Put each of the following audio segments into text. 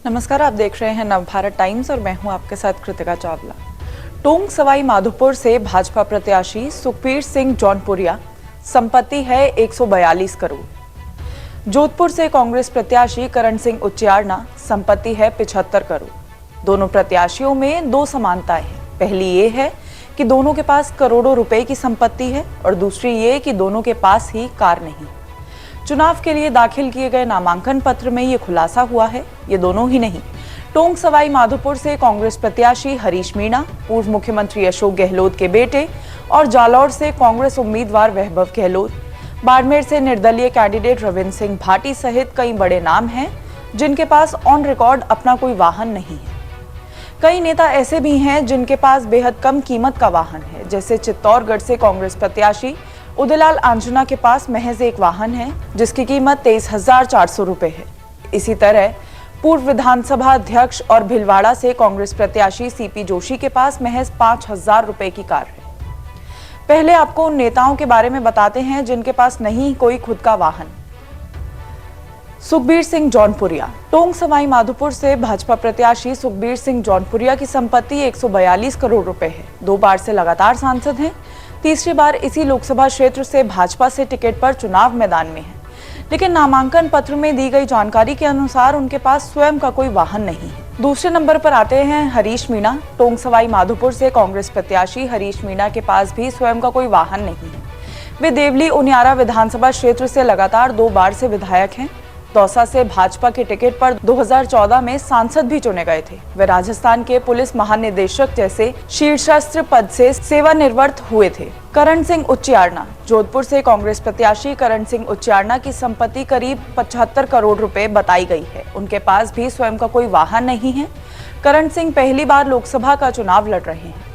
नमस्कार, आप देख रहे हैं नवभारत टाइम्स और मैं हूं आपके साथ कृतिका चावला। टोंक सवाई माधोपुर से भाजपा प्रत्याशी सुखबीर सिंह जौनपुरिया, संपत्ति है 142 करोड़। जोधपुर से कांग्रेस प्रत्याशी करण सिंह उच्चियार्ना, संपत्ति है 75 करोड़। दोनों प्रत्याशियों में दो समानताएं हैं। पहली ये है कि दोनों के पास करोड़ों रुपए की संपत्ति है और दूसरी ये कि दोनों के पास ही कार नहीं। चुनाव के लिए दाखिल किए गए नामांकन पत्र में ये खुलासा हुआ है। ये दोनों ही नहीं, टोंक सवाई माधोपुर से कांग्रेस प्रत्याशी हरीश मीणा, पूर्व मुख्यमंत्री अशोक गहलोत के बेटे, और जालौर से कांग्रेस उम्मीदवार वैभव गहलोत, बाड़मेर से निर्दलीय कैंडिडेट रविंद्र सिंह भाटी सहित कई बड़े नाम हैं जिनके पास ऑन रिकॉर्ड अपना कोई वाहन नहीं है। कई नेता ऐसे भी हैं जिनके पास बेहद कम कीमत का वाहन है, जैसे चित्तौड़गढ़ से कांग्रेस प्रत्याशी उदयलाल आंजना के पास महज एक वाहन है जिसकी कीमत 23,400 रुपए है। इसी तरह पूर्व विधानसभा अध्यक्ष और भिलवाड़ा से कांग्रेस प्रत्याशी सीपी जोशी के पास महज 5,000 रुपए की कार है। पहले आपको उन नेताओं के बारे में बताते हैं जिनके पास नहीं कोई खुद का वाहन। सुखबीर सिंह जौनपुरिया। टोंक सवाई माधोपुर से भाजपा प्रत्याशी सुखबीर सिंह जौनपुरिया की संपत्ति 142 करोड़ रुपए है। 2 बार से लगातार सांसद हैं। तीसरी बार इसी लोकसभा क्षेत्र से भाजपा से टिकट पर चुनाव मैदान में है, लेकिन नामांकन पत्र में दी गई जानकारी के अनुसार उनके पास स्वयं का कोई वाहन नहीं है। दूसरे नंबर पर आते हैं हरीश मीणा। टोंक सवाई माधोपुर से कांग्रेस प्रत्याशी हरीश मीणा के पास भी स्वयं का कोई वाहन नहीं है। वे देवली उनियारा विधानसभा क्षेत्र से लगातार 2 बार से विधायक हैं। दौसा से भाजपा के टिकट पर 2014 में सांसद भी चुने गए थे। वे राजस्थान के पुलिस महानिदेशक जैसे शीर्षस्थ पद से सेवानिवृत्त हुए थे। करण सिंह उच्चियार्ना। जोधपुर से कांग्रेस प्रत्याशी करण सिंह उच्चियार्ना की संपत्ति करीब 75 करोड़ रुपए बताई गई है। उनके पास भी स्वयं का कोई वाहन नहीं है। करण सिंह पहली बार लोकसभा का चुनाव लड़ रहे हैं।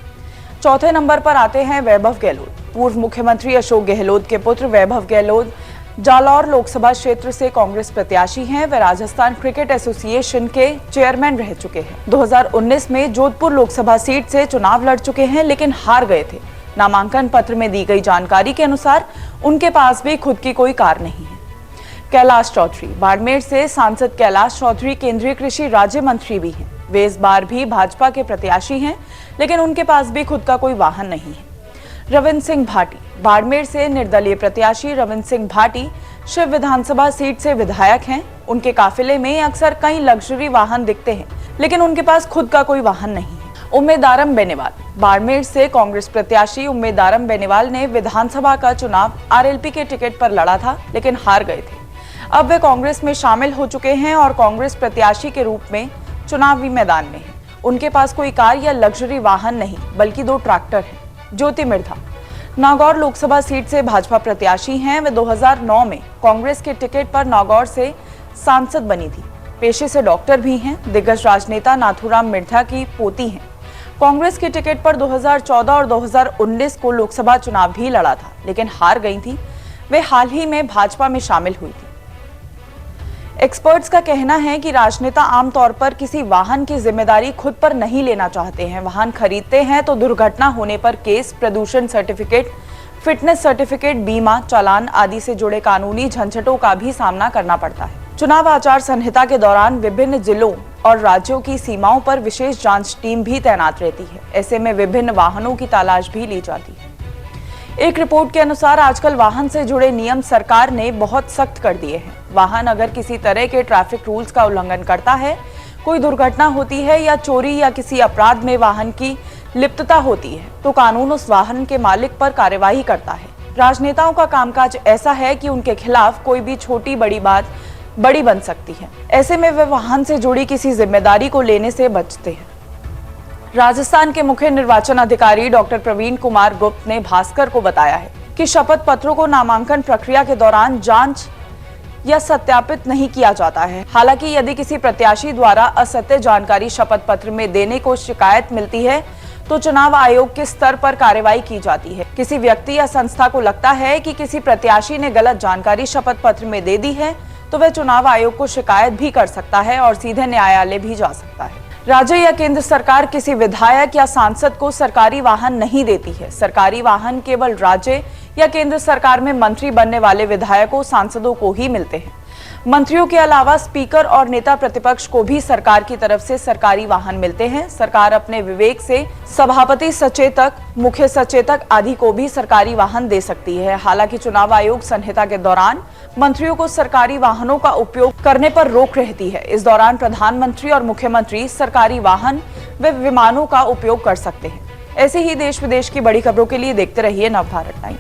चौथे नंबर पर आते हैं वैभव गहलोत। पूर्व मुख्यमंत्री अशोक गहलोत के पुत्र वैभव गहलोत जालौर लोकसभा क्षेत्र से कांग्रेस प्रत्याशी हैं। वे राजस्थान क्रिकेट एसोसिएशन के चेयरमैन रह चुके हैं। 2019 में जोधपुर लोकसभा सीट से चुनाव लड़ चुके हैं, लेकिन हार गए थे। नामांकन पत्र में दी गई जानकारी के अनुसार उनके पास भी खुद की कोई कार नहीं है। कैलाश चौधरी। बाड़मेर से सांसद कैलाश चौधरी केंद्रीय कृषि राज्य मंत्री भी हैं। वे इस बार भी भाजपा के प्रत्याशी हैं, लेकिन उनके पास भी खुद का कोई वाहन नहीं है। रविंद्र सिंह भाटी। बाड़मेर से निर्दलीय प्रत्याशी रविंद्र सिंह भाटी शिव विधानसभा सीट से विधायक हैं। उनके काफिले में अक्सर कई लग्जरी वाहन दिखते हैं, लेकिन उनके पास खुद का कोई वाहन नहीं है। उम्मेदारम बेनीवाल। बाड़मेर से कांग्रेस प्रत्याशी उम्मेदारम बेनीवाल ने विधानसभा का चुनाव आरएलपी के टिकट पर लड़ा था, लेकिन हार गए थे। अब वे कांग्रेस में शामिल हो चुके हैं और कांग्रेस प्रत्याशी के रूप में चुनावी मैदान में है। उनके पास कोई कार या लग्जरी वाहन नहीं, बल्कि 2 ट्रैक्टर हैं। ज्योति मिर्धा। नागौर लोकसभा सीट से भाजपा प्रत्याशी हैं। वे 2009 में कांग्रेस के टिकट पर नागौर से सांसद बनी थी। पेशे से डॉक्टर भी हैं। दिग्गज राजनेता नाथूराम मिर्धा की पोती हैं। कांग्रेस के टिकट पर 2014 और 2019 को लोकसभा चुनाव भी लड़ा था, लेकिन हार गई थी। वे हाल ही में भाजपा में शामिल हुई थी। एक्सपर्ट्स का कहना है कि राजनेता आमतौर पर किसी वाहन की जिम्मेदारी खुद पर नहीं लेना चाहते हैं। वाहन खरीदते हैं तो दुर्घटना होने पर केस, प्रदूषण सर्टिफिकेट, फिटनेस सर्टिफिकेट, बीमा, चालान आदि से जुड़े कानूनी झंझटों का भी सामना करना पड़ता है। चुनाव आचार संहिता के दौरान विभिन्न जिलों और राज्यों की सीमाओं पर विशेष जांच टीम भी तैनात रहती है। ऐसे में विभिन्न वाहनों की तलाश भी ली जाती है। एक रिपोर्ट के अनुसार आजकल वाहन से जुड़े नियम सरकार ने बहुत सख्त कर दिए हैं। वाहन अगर किसी तरह के ट्रैफिक रूल्स का उल्लंघन करता है, कोई दुर्घटना होती है या चोरी या किसी अपराध में वाहन की लिप्तता होती है, तो कानून उस वाहन के मालिक पर कार्यवाही करता है। राजनेताओं का कामकाज ऐसा है कि उनके खिलाफ कोई भी छोटी बड़ी बात बड़ी बन सकती है। ऐसे में वे वाहन से जुड़ी किसी जिम्मेदारी को लेने से बचते हैं। राजस्थान के मुख्य निर्वाचन अधिकारी डॉक्टर प्रवीण कुमार गुप्त ने भास्कर को बताया है कि शपथ पत्रों को नामांकन प्रक्रिया के दौरान जांच या सत्यापित नहीं किया जाता है। हालांकि यदि किसी प्रत्याशी द्वारा असत्य जानकारी शपथ पत्र में देने को शिकायत मिलती है, तो चुनाव आयोग के स्तर पर कार्रवाई की जाती है। किसी व्यक्ति या संस्था को लगता है कि किसी प्रत्याशी ने गलत जानकारी शपथ पत्र में दे दी है, तो वह चुनाव आयोग को शिकायत भी कर सकता है और सीधे न्यायालय भी जा सकता है। राज्य या केंद्र सरकार किसी विधायक या सांसद को सरकारी वाहन नहीं देती है। सरकारी वाहन केवल राज्य या केंद्र सरकार में मंत्री बनने वाले विधायकों, सांसदों को ही मिलते हैं। मंत्रियों के अलावा स्पीकर और नेता प्रतिपक्ष को भी सरकार की तरफ से सरकारी वाहन मिलते हैं। सरकार अपने विवेक से सभापति, सचेतक, मुख्य सचेतक आदि को भी सरकारी वाहन दे सकती है। हालांकि चुनाव आयोग संहिता के दौरान मंत्रियों को सरकारी वाहनों का उपयोग करने पर रोक रहती है। इस दौरान प्रधानमंत्री और मुख्यमंत्री सरकारी वाहन व विमानों का उपयोग कर सकते हैं। ऐसे ही देश विदेश की बड़ी खबरों के लिए देखते रहिए नवभारत टाइम।